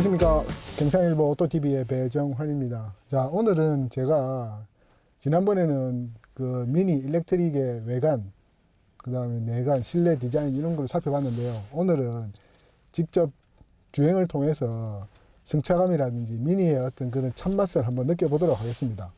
안녕하십니까. 경상일보 오토TV의 배정환입니다. 자, 오늘은 제가 지난번에는 그 미니 일렉트릭의 외관, 그 다음에 내관, 실내 디자인 이런 걸 살펴봤는데요. 오늘은 직접 주행을 통해서 승차감이라든지 미니의 어떤 그런 참맛을 한번 느껴보도록 하겠습니다.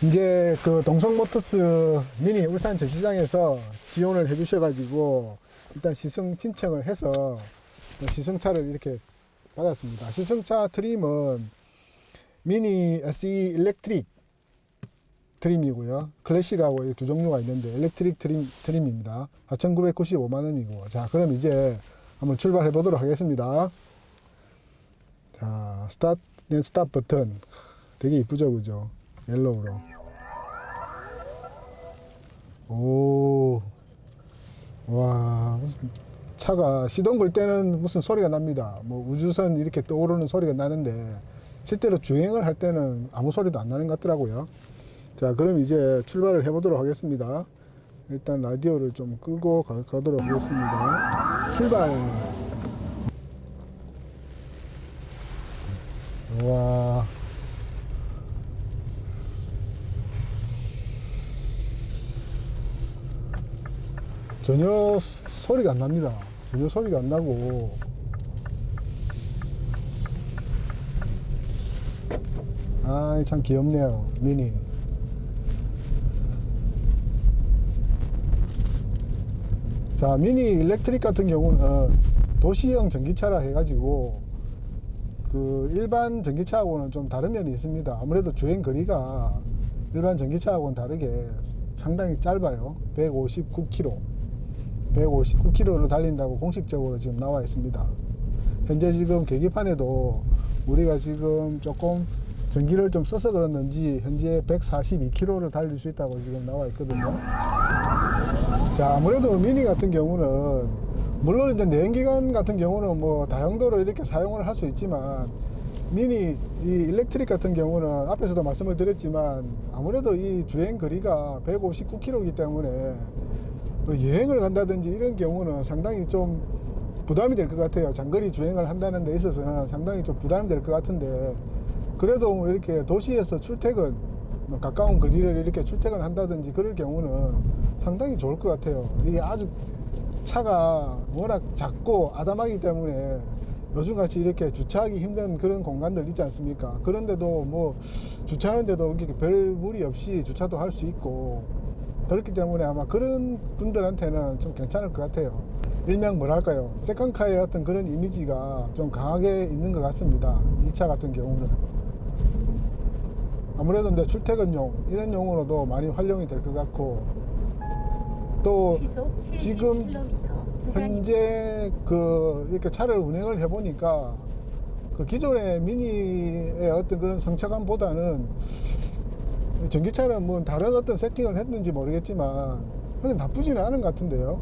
이제 그 동성모터스 미니 울산 전시장에서 지원을 해 주셔가지고 일단 시승 신청을 해서 시승차를 이렇게 받았습니다. 시승차 트림은 미니 SE 일렉트릭 트림이고요. 클래식하고 두 종류가 있는데 일렉트릭 트림입니다. 4,995만원이고. 자, 그럼 이제 한번 출발해 보도록 하겠습니다. 자, 스타트 앤 스탑 버튼 되게 이쁘죠, 그죠? 옐로우로. 오, 와, 무슨 차가 시동 걸 때는 무슨 소리가 납니다. 뭐 우주선 이렇게 떠오르는 소리가 나는데 실제로 주행을 할 때는 아무 소리도 안 나는 것 같더라고요. 자, 그럼 이제 출발을 해 보도록 하겠습니다. 일단 라디오를 좀 끄고 가도록 하겠습니다. 출발. 와, 전혀 소리가 안 납니다. 전혀 소리가 안 나고. 아, 참 귀엽네요, 미니. 자, 미니 일렉트릭 같은 경우는 도시형 전기차라 해가지고 그 일반 전기차하고는 좀 다른 면이 있습니다. 아무래도 주행 거리가 일반 전기차하고는 다르게 상당히 짧아요. 159km를 달린다고 공식적으로 지금 나와 있습니다. 현재 지금 계기판에도 우리가 지금 조금 전기를 좀 써서 그렇는지 현재 142km를 달릴 수 있다고 지금 나와 있거든요. 자, 아무래도 미니 같은 경우는 물론 이제 내연기관 같은 경우는 뭐 다용도로 이렇게 사용을 할 수 있지만 미니 이 일렉트릭 같은 경우는 앞에서도 말씀을 드렸지만 아무래도 이 주행 거리가 159km이기 때문에 여행을 간다든지 이런 경우는 상당히 좀 부담이 될 것 같아요. 장거리 주행을 한다는 데 있어서는 상당히 좀 부담이 될 것 같은데 그래도 뭐 이렇게 도시에서 출퇴근 가까운 거리를 이렇게 출퇴근 한다든지 그럴 경우는 상당히 좋을 것 같아요. 이게 아주 차가 워낙 작고 아담하기 때문에 요즘같이 이렇게 주차하기 힘든 그런 공간들 있지 않습니까? 그런데도 뭐 주차하는데도 이렇게 별 무리 없이 주차도 할 수 있고 그렇기 때문에 아마 그런 분들한테는 좀 괜찮을 것 같아요. 일명 뭐랄까요, 세컨카의 어떤 그런 이미지가 좀 강하게 있는 것 같습니다. 이 차 같은 경우는 아무래도 이제 출퇴근용 이런 용으로도 많이 활용이 될 것 같고 또 지금 현재 그 이렇게 차를 운행을 해보니까 그 기존의 미니의 어떤 그런 성차감보다는 전기차는 뭐 다른 어떤 세팅을 했는지 모르겠지만 그게 나쁘지는 않은 것 같은데요.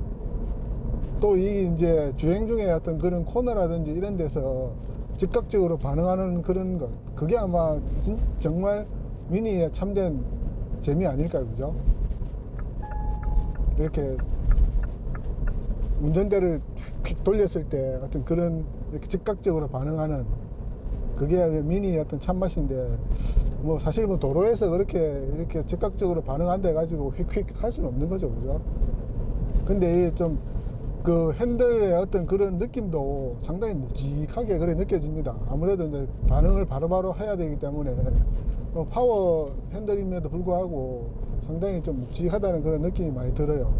또 이 이제 주행 중에 어떤 그런 코너라든지 이런 데서 즉각적으로 반응하는 그런 것, 그게 아마 정말 미니의 참된 재미 아닐까요, 그죠? 이렇게 운전대를 휙 돌렸을 때 어떤 그런 이렇게 즉각적으로 반응하는 그게 미니의 어떤 참맛인데 뭐 사실 뭐 도로에서 그렇게 이렇게 즉각적으로 반응 안 돼 가지고 휙휙 할 수는 없는 거죠, 그죠? 근데 이게 좀 그 핸들의 어떤 그런 느낌도 상당히 묵직하게 그래 느껴집니다. 아무래도 이제 반응을 바로바로 해야 되기 때문에 파워 핸들임에도 불구하고 상당히 좀 묵직하다는 그런 느낌이 많이 들어요.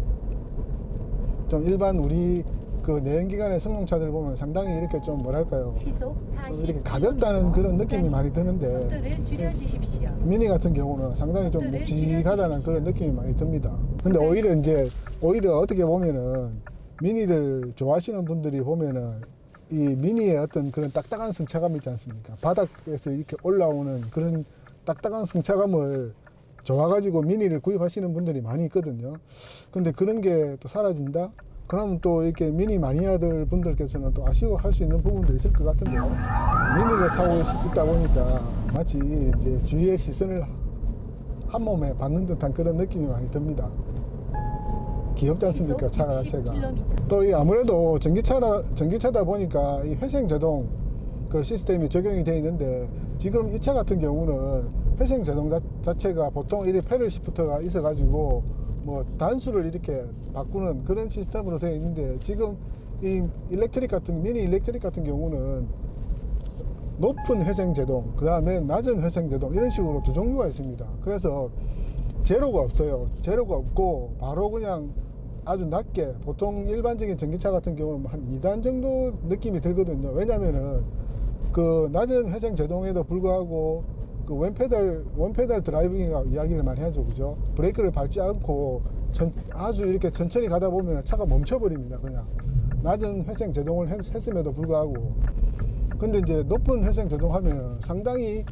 좀 일반 우리 그 내연기관의 승용차들 보면 상당히 이렇게 좀 뭐랄까요, 좀 이렇게 가볍다는 그런 느낌이 많이 드는데 미니 같은 경우는 상당히 좀 묵직하다는 그런 느낌이 많이 듭니다. 근데 오히려 어떻게 보면은 미니를 좋아하시는 분들이 보면은 이 미니의 어떤 그런 딱딱한 승차감 있지 않습니까? 바닥에서 이렇게 올라오는 그런 딱딱한 승차감을 좋아가지고 미니를 구입하시는 분들이 많이 있거든요. 근데 그런 게 또 사라진다? 그러면 또 이렇게 미니 마니아들 분들께서는 또 아쉬워할 수 있는 부분도 있을 것 같은데요. 미니를 타고 있다 보니까 마치 이제 주위의 시선을 한 몸에 받는 듯한 그런 느낌이 많이 듭니다. 귀엽지 않습니까? 차가 자체가. 60km. 또 이 아무래도 전기차다 보니까 이 회생 제동 그 시스템이 적용이 되어 있는데, 지금 이 차 같은 경우는 회생 제동 자체가 보통 이렇게 패럴 시프트가 있어 가지고 뭐 단수를 이렇게 바꾸는 그런 시스템으로 되어 있는데, 지금 이 미니 일렉트릭 같은 경우는 높은 회생 제동, 그 다음에 낮은 회생 제동, 이런 식으로 두 종류가 있습니다. 그래서 제로가 없어요. 제로가 없고 바로 그냥 아주 낮게, 보통 일반적인 전기차 같은 경우는 한 2단 정도 느낌이 들거든요. 왜냐면은 그 낮은 회생 제동에도 불구하고 그 원페달 드라이빙이라고 이야기를 많이 하죠. 그죠? 브레이크를 밟지 않고 아주 이렇게 천천히 가다 보면 차가 멈춰버립니다. 그냥 낮은 회생 제동을 했음에도 불구하고. 근데 이제 높은 회생 제동하면 상당히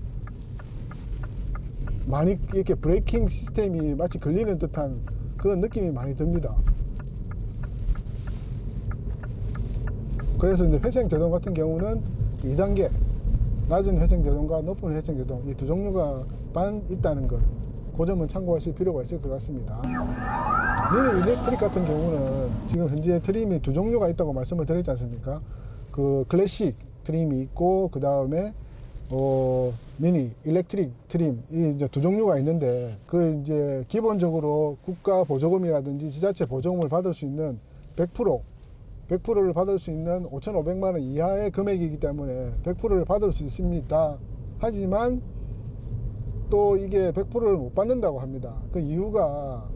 많이 이렇게 브레이킹 시스템이 마치 걸리는 듯한 그런 느낌이 많이 듭니다. 그래서 이제 회생 제동 같은 경우는 2단계, 낮은 회생 제동과 높은 회생 제동, 이 두 종류가 반 있다는 것, 그 점은 참고하실 필요가 있을 것 같습니다. 미니 일렉트릭 같은 경우는 지금 현재 트림이 두 종류가 있다고 말씀을 드렸지 않습니까? 그 클래식 트림이 있고, 그 다음에 미니 일렉트릭 트림, 이 이제 두 종류가 있는데, 그 이제 기본적으로 국가 보조금이라든지 지자체 보조금을 받을 수 있는 100%를 받을 수 있는 5,500만 원 이하의 금액이기 때문에 100%를 받을 수 있습니다. 하지만 또 이게 100%를 못 받는다고 합니다. 그 이유가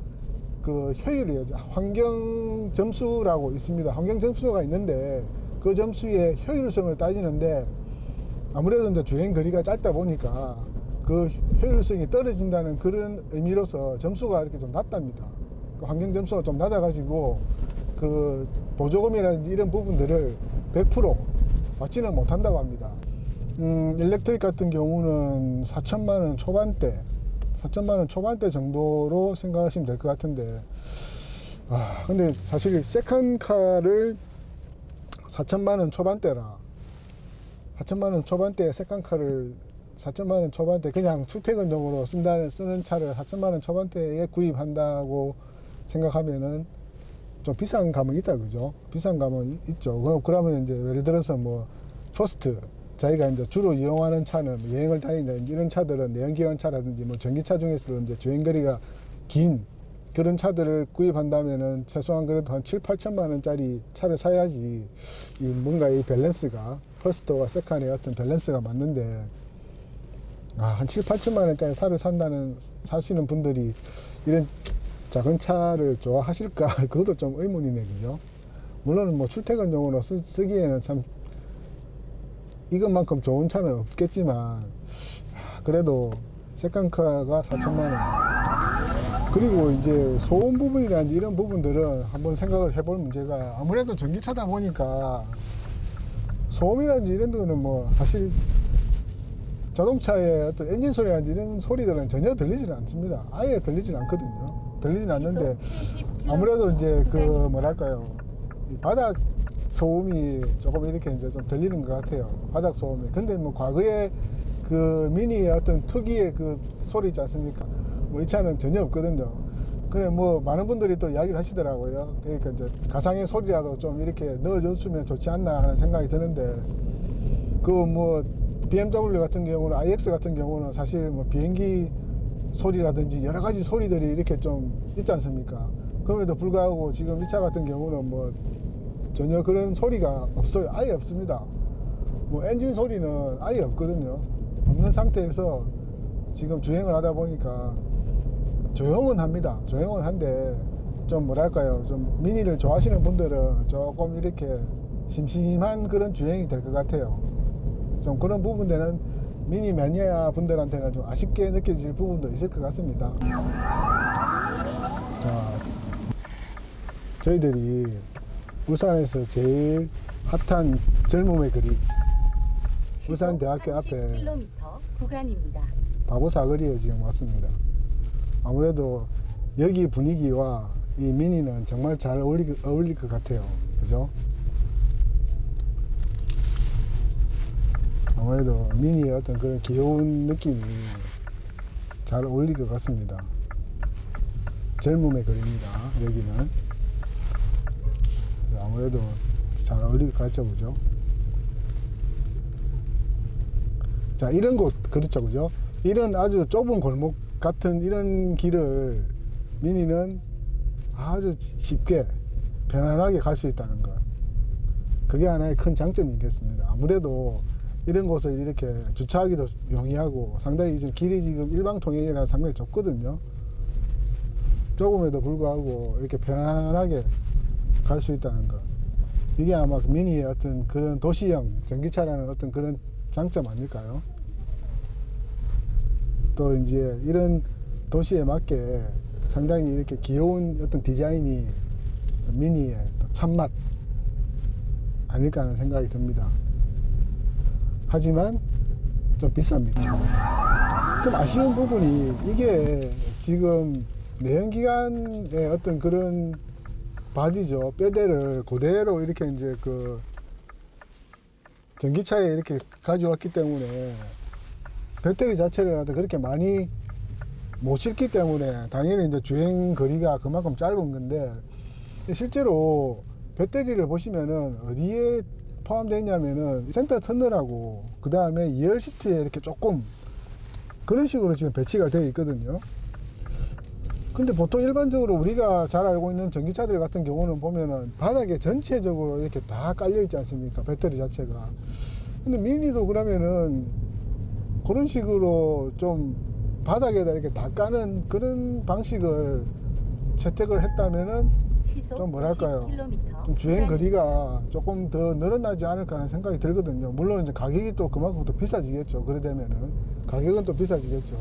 그 효율이에요. 환경 점수라고 있습니다. 환경 점수가 있는데, 그 점수의 효율성을 따지는데, 아무래도 이제 주행 거리가 짧다 보니까 그 효율성이 떨어진다는 그런 의미로서 점수가 이렇게 좀 낮답니다. 그 환경 점수가 좀 낮아가지고 그 보조금이라든지 이런 부분들을 100% 받지는 못한다고 합니다. 일렉트릭 같은 경우는 4천만 원 초반대 정도로 생각하시면 될 것 같은데, 근데 사실 세컨카를 4천만 원 초반대라, 4천만 원 초반대 세컨카를 4천만 원 초반대 그냥 출퇴근용으로 쓰는 차를 4천만 원 초반대에 구입한다고 생각하면은 좀 비싼 감은 있다, 그죠? 비싼 감은 있죠. 그러면 이제 예를 들어서 뭐 퍼스트, 자기가 이제 주로 이용하는 차는 여행을 다니는 이런 차들은 내연기관 차라든지 뭐 전기차 중에서도 이제 주행거리가 긴 그런 차들을 구입한다면은 최소한 그래도 한 7, 8천만 원짜리 차를 사야지 이 뭔가 이 밸런스가 퍼스트와 세컨의 어떤 밸런스가 맞는데, 한 7, 8천만 원짜리 차를 사시는 분들이 이런 작은 차를 좋아하실까? 그것도 좀 의문이네, 그죠? 물론 뭐 출퇴근용으로 쓰기에는 참 이것만큼 좋은 차는 없겠지만, 그래도 세컨카가 4천만 원. 그리고 이제 소음 부분이라든지 이런 부분들은 한번 생각을 해볼 문제가, 아무래도 전기차다 보니까 소음이라든지 이런 거는 뭐 사실 자동차의 어떤 엔진 소리라든지 이런 소리들은 전혀 들리지는 않습니다. 아예 들리진 않거든요. 들리진 않는데, 아무래도 이제 그 뭐랄까요, 이 바닥 소음이 조금 이렇게 이제 좀 들리는 것 같아요. 바닥 소음이. 근데 뭐 과거에 그 미니의 어떤 특유의 그 소리 있지 않습니까? 뭐 이 차는 전혀 없거든요. 그래 뭐 많은 분들이 또 이야기를 하시더라고요. 그러니까 이제 가상의 소리라도 좀 이렇게 넣어줬으면 좋지 않나 하는 생각이 드는데, 그 뭐 BMW 같은 경우는, iX 같은 경우는 사실 뭐 비행기 소리라든지 여러 가지 소리들이 이렇게 좀 있지 않습니까? 그럼에도 불구하고 지금 이 차 같은 경우는 뭐 전혀 그런 소리가 없어요. 아예 없습니다. 뭐 엔진 소리는 아예 없거든요. 없는 상태에서 지금 주행을 하다 보니까 조용은 합니다. 조용은 한데 좀 뭐랄까요, 좀 미니를 좋아하시는 분들은 조금 이렇게 심심한 그런 주행이 될 것 같아요. 좀 그런 부분들은 미니 매니아 분들한테는 좀 아쉽게 느껴질 부분도 있을 것 같습니다. 자, 저희들이 울산에서 제일 핫한 젊음의 거리, 울산대학교 앞에 30km 구간입니다. 바보사거리에 지금 왔습니다. 아무래도 여기 분위기와 이 미니는 정말 잘 어울릴 것 같아요. 그죠? 아무래도 미니의 어떤 그런 귀여운 느낌이 잘 어울릴 것 같습니다. 젊음의 거리입니다, 여기는. 아무래도 잘 어울릴 것 같죠, 그죠? 자, 이런 곳, 그렇죠, 그죠? 이런 아주 좁은 골목 같은 이런 길을 미니는 아주 쉽게 편안하게 갈 수 있다는 것. 그게 하나의 큰 장점이겠습니다. 아무래도 이런 곳을 이렇게 주차하기도 용이하고 상당히 지금 길이 지금 일방통행이라 상당히 좁거든요. 좁음에도 불구하고 이렇게 편안하게 갈 수 있다는 것. 이게 아마 미니의 어떤 그런 도시형 전기차라는 어떤 그런 장점 아닐까요? 또 이제 이런 도시에 맞게 상당히 이렇게 귀여운 어떤 디자인이 미니의 또 참맛 아닐까 하는 생각이 듭니다. 하지만 좀 비쌉니다. 좀 아쉬운 부분이 이게 지금 내연기관의 어떤 그런 바디죠. 뼈대를 그대로 이렇게 이제 그 전기차에 이렇게 가져왔기 때문에 배터리 자체를 그렇게 많이 못 실기 때문에 당연히 이제 주행 거리가 그만큼 짧은 건데 실제로 배터리를 보시면은 어디에 포함되어 있냐면은 센터 터널하고 그 다음에 2열 시트에 이렇게 조금 그런 식으로 지금 배치가 되어 있거든요. 근데 보통 일반적으로 우리가 잘 알고 있는 전기차들 같은 경우는 보면은 바닥에 전체적으로 이렇게 다 깔려 있지 않습니까? 배터리 자체가. 근데 미니도 그러면은 그런 식으로 좀 바닥에다 이렇게 다 까는 그런 방식을 채택을 했다면은 좀 뭐랄까요, 좀 주행 거리가 조금 더 늘어나지 않을까 하는 생각이 들거든요. 물론 이제 가격이 또 그만큼 또 비싸지겠죠. 그래 되면은 가격은 또 비싸지겠죠.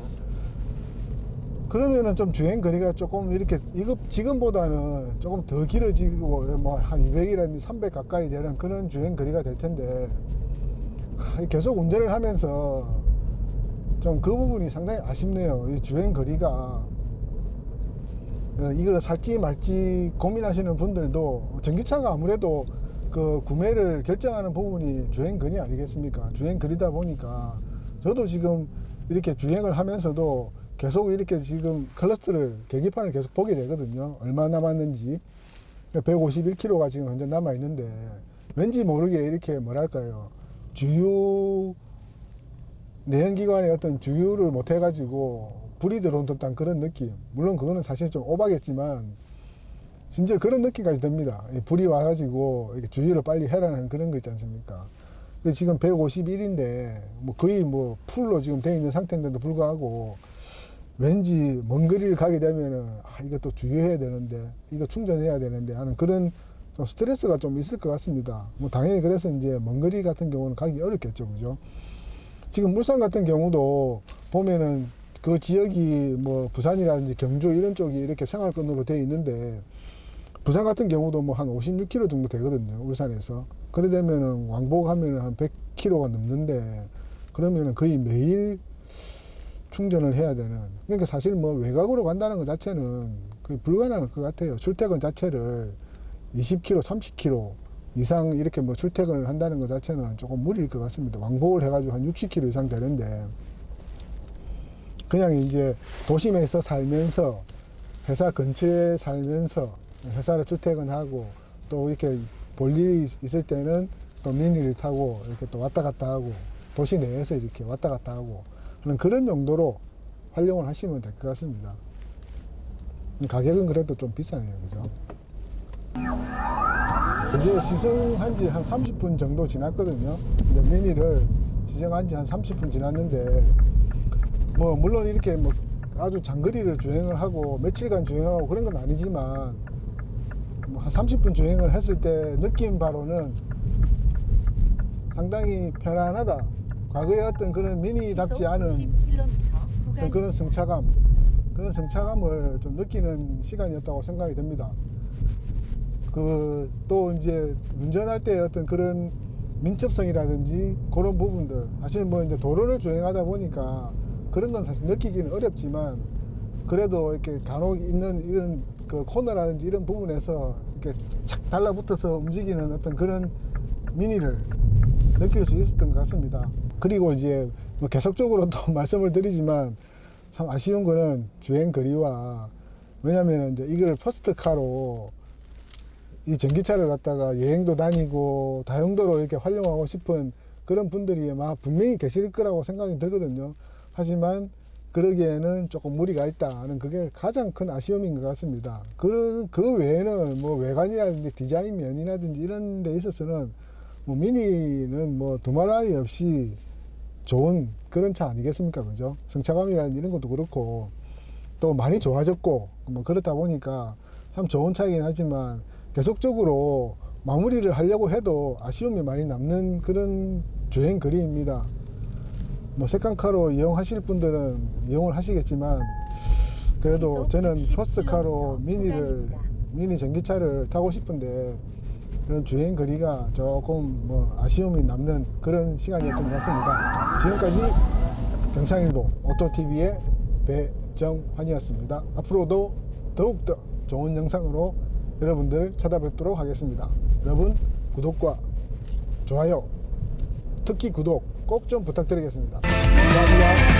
그러면은 좀 주행 거리가 조금 이렇게 이거 지금보다는 조금 더 길어지고 뭐 한 200이라든지 300 가까이 되는 그런 주행 거리가 될 텐데 계속 운전을 하면서 좀 그 부분이 상당히 아쉽네요. 이 주행 거리가 이걸 살지 말지 고민하시는 분들도 전기차가 아무래도 그 구매를 결정하는 부분이 주행 거리 아니겠습니까? 주행 거리다 보니까 저도 지금 이렇게 주행을 하면서도 계속 이렇게 지금 클러스를 계기판을 계속 보게 되거든요. 얼마 남았는지 151km가 지금 현재 남아 있는데 왠지 모르게 이렇게 뭐랄까요, 주유 내연기관의 어떤 주유를 못 해가지고 불이 들어온 듯한 그런 느낌. 물론 그거는 사실 좀 오바겠지만 심지어 그런 느낌까지 듭니다. 불이 와가지고 이렇게 주유를 빨리 해라는 그런 거 있지 않습니까? 지금 151인데 뭐 거의 뭐 풀로 지금 되어 있는 상태인데도 불구하고 왠지 먼 거리를 가게 되면은 이것도 주유해야 되는데 이거 충전해야 되는데 하는 그런 좀 스트레스가 좀 있을 것 같습니다. 뭐 당연히 그래서 이제 먼 거리 같은 경우는 가기 어렵겠죠, 그죠? 지금 울산 같은 경우도 보면은 그 지역이 뭐 부산이라든지 경주 이런 쪽이 이렇게 생활권으로 되어 있는데 부산 같은 경우도 뭐 한 56km 정도 되거든요, 울산에서. 그래 되면은 왕복 하면은 한 100km가 넘는데 그러면은 거의 매일 충전을 해야 되는. 그러니까 사실 뭐 외곽으로 간다는 것 자체는 거의 불가능할 것 같아요. 출퇴근 자체를 20km, 30km 이상 이렇게 뭐 출퇴근을 한다는 것 자체는 조금 무리일 것 같습니다. 왕복을 해가지고 한 60km 이상 되는데 그냥 이제 도심에서 살면서 회사 근처에 살면서 회사를 출퇴근하고 또 이렇게 볼 일이 있을 때는 또 미니를 타고 이렇게 또 왔다 갔다 하고 도시 내에서 이렇게 왔다 갔다 하고 그런 용도로 활용을 하시면 될 것 같습니다. 가격은 그래도 좀 비싸네요, 그죠? 이제 시승한 지 한 30분 정도 지났거든요. 이제 미니를 시승한 지 한 30분 지났는데, 뭐, 물론 이렇게 뭐 아주 장거리를 주행을 하고 며칠간 주행하고 그런 건 아니지만, 뭐 한 30분 주행을 했을 때 느낌 바로는 상당히 편안하다. 과거에 어떤 그런 미니답지 않은 어떤 그런 그런 성차감을 좀 느끼는 시간이었다고 생각이 듭니다. 또 이제 운전할 때 어떤 그런 민첩성이라든지 그런 부분들, 사실 뭐 이제 도로를 주행하다 보니까 그런 건 사실 느끼기는 어렵지만 그래도 이렇게 간혹 있는 이런 그 코너라든지 이런 부분에서 이렇게 착 달라붙어서 움직이는 어떤 그런 미니를 느낄 수 있었던 것 같습니다. 그리고 이제 뭐 계속적으로 또 말씀을 드리지만 참 아쉬운 거는 주행 거리와, 왜냐면 이제 이걸 퍼스트카로 이 전기차를 갖다가 여행도 다니고 다용도로 이렇게 활용하고 싶은 그런 분들이 아마 분명히 계실 거라고 생각이 들거든요. 하지만 그러기에는 조금 무리가 있다는 그게 가장 큰 아쉬움인 것 같습니다. 그 외에는 뭐 외관이라든지 디자인 면이라든지 이런 데 있어서는 뭐 미니는 뭐 두말 나위 없이 좋은 그런 차 아니겠습니까? 그죠? 승차감이라든지 이런 것도 그렇고 또 많이 좋아졌고 뭐 그렇다 보니까 참 좋은 차이긴 하지만 계속적으로 마무리를 하려고 해도 아쉬움이 많이 남는 그런 주행 거리입니다. 뭐 세컨카로 이용하실 분들은 이용을 하시겠지만 그래도 저는 퍼스트카로 미니 전기차를 타고 싶은데 그런 주행 거리가 조금 뭐 아쉬움이 남는 그런 시간이었던 것 같습니다. 지금까지 경상일보 오토TV의 배정환이었습니다. 앞으로도 더욱더 좋은 영상으로 여러분들을 찾아뵙도록 하겠습니다. 여러분 구독과 좋아요, 특히 구독 꼭 좀 부탁드리겠습니다. 감사합니다.